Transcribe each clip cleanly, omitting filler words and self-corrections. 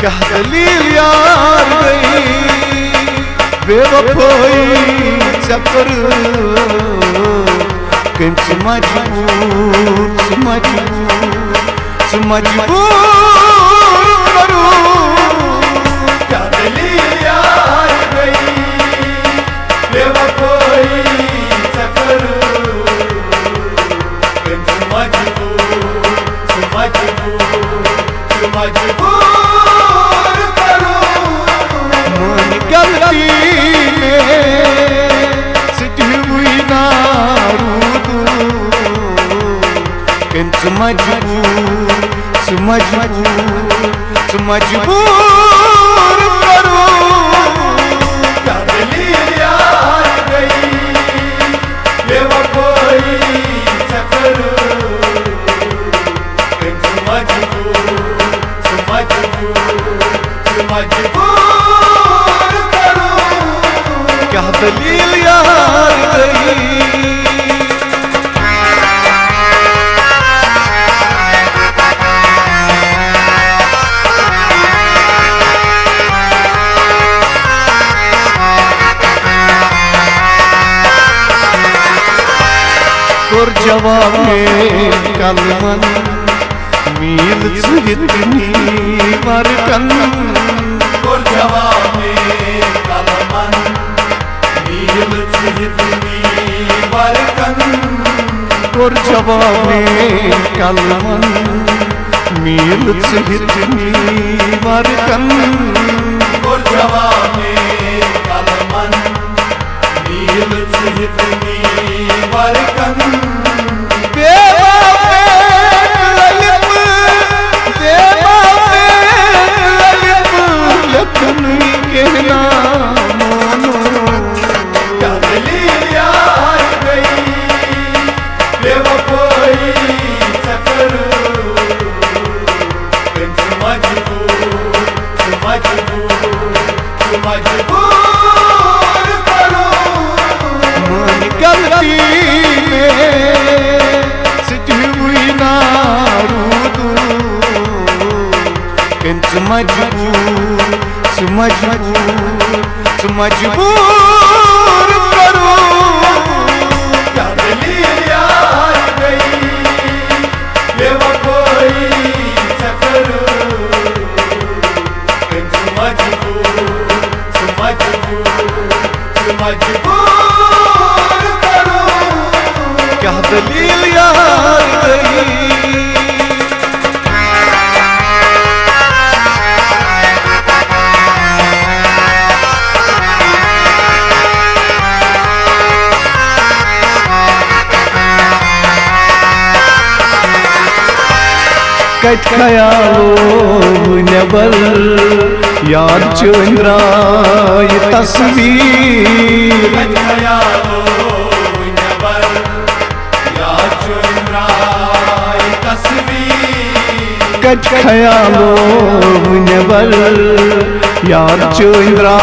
क्या दलील यार गई बेवफाई चक्कर कंच मजबूर करूं क्या दलील यार गई बेवफाई चक्कर कंच मजबूर करूं मन गलती में सिटी हुई नारूद कंच मजबूर करूं क्या दलील यार गई बेवफाई चक्कर कंच मजबूर करूं क्या दलील यार गई और जवाब में कलमन मील सुहितनी मरकन और जवाब में कलमन मील सुहितनी मरकन और जवाब में कलमन मील सुहितनी मरकन और जवाब में कलमन मील सुहितनी मरकन क्या दलील यार गई बेवफाई चक्कर कंच मजबूर करूं मन गलती में सिटी हुई नारूद कंच मजबूर करूं क्या दलील यार गई बेवफाई चक्कर कंच मजबूर करूं क्या दलील यार गई कट ख्यालो नेबर याद चंद्रा ये तस्वीर कट ख्यालो नेबर याद चंद्रा ये तस्वीर कट ख्यालो नेबर याद चंद्रा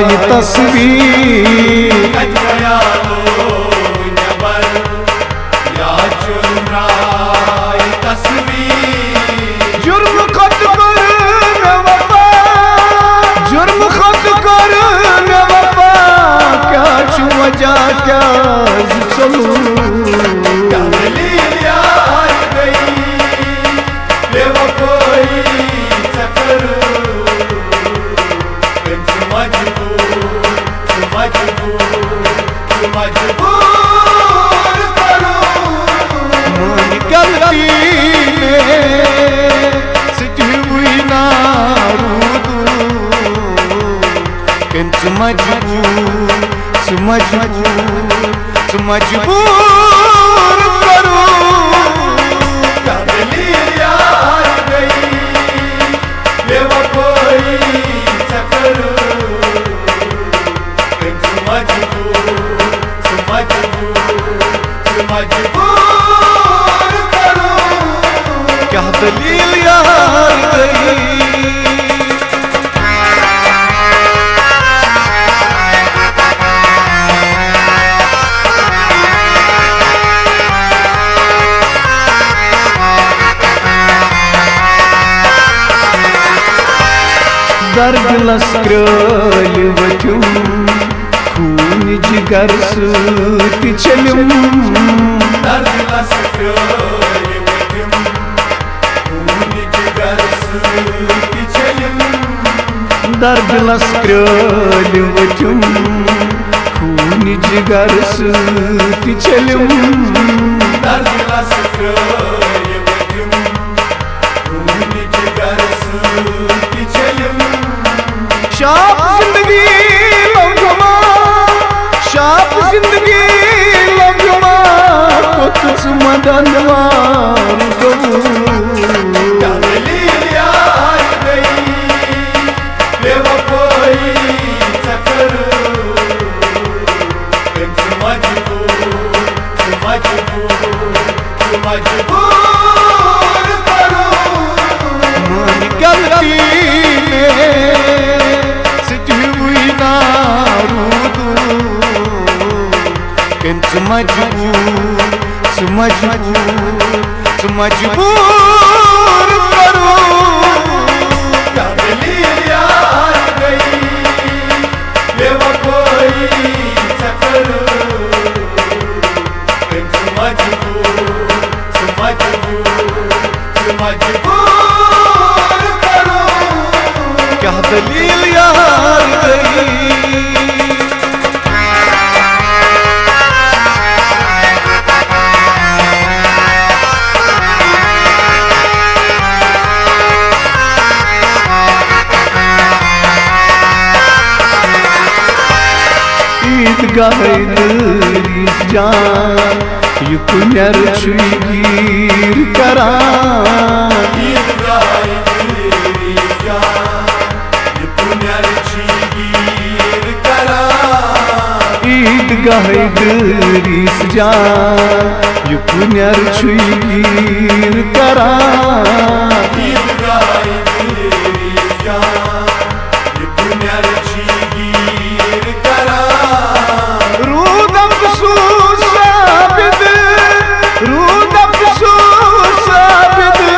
ये तस्वीर कट ख्यालो नेबर याद चंद्रा ये तस्वीर जुर्म खत कर वफा जुर्म खत कर वफा क्या छु वजह क्या चलूं क्या दलील यार गई बेवफाई चक्कर कंच मजबूर करूं मन गलती में सिटी हुई नारूद कंच मजबूर करूं क्या दलील यार गई बेवफाई चक्कर कंच मजबूर करूं क्या दलील यार गई दर्द लस्क्रल वथुम खून जिगर सूत चलुम दर्द लस्क्रल वथुम खून जिगर सूत चलुम दर्द लस्क्रल वथुम खून जिगर सूत चलुम दर्द लस्क्रल वथुम खून जिगर सूत चलुम शाप जिंदगी लम्हा शाप जिंदगी लम्हा को तुझ मदनवार गबू क्या दलील यार गई बेवफाई चक्कर मजबूर करो मन गलती में सिटी हुई ना रूदू किंतु मजबूर करो क्या दलील यार गई बेवफाई चक्कर मजबूर करो क्या दलील यार गई ईदगाह दरीस जान यु पुनर छुगीर करान ईदगाह दरीस जान यु पुनर छुगीर करान ईदगाह दरीस जान यु पुनर छुगीर करान ईदगाह दरीस जान यु पुनर छुगीर करान रूद अफसोस साबिद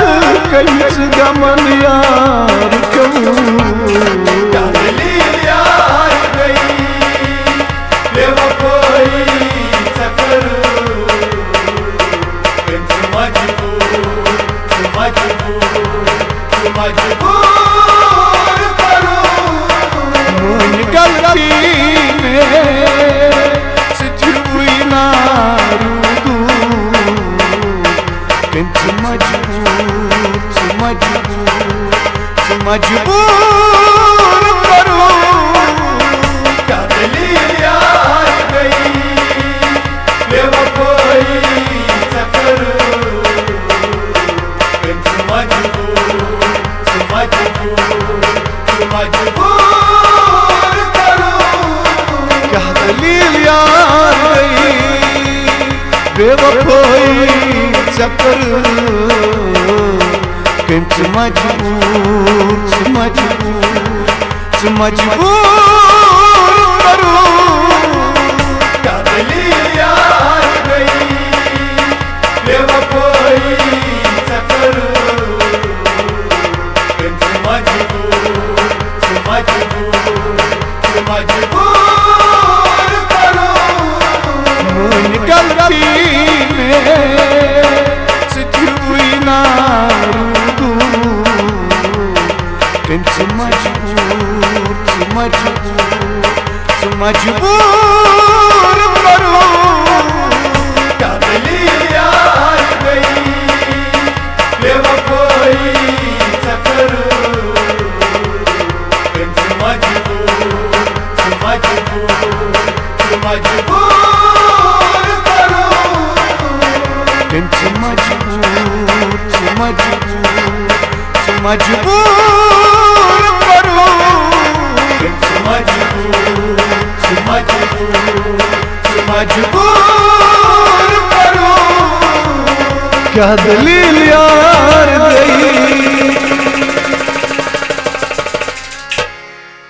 कईस गमन यार क्यों क्या दलील यार गई बेवफाई चक्कर मजबूर करो मन गलती में सिटी हुई ना रूदू किंतु मजबूर करो क्या दलील यार गई बेवफाई चक्कर मजबूर करो क्या दलील यार गई बेवफाई चक्कर किंतु मजबूर करो क्या दलील यार गई बेवफाई चक्कर मजबूर करो मन गलती में सिटी हुई ना रूदू किंतु मजबूर करो क्या दलील यार गई बेवफाई चक्कर मजबूर करो किंतु मजबूर करो मजबूर करो क्या दलील यार गई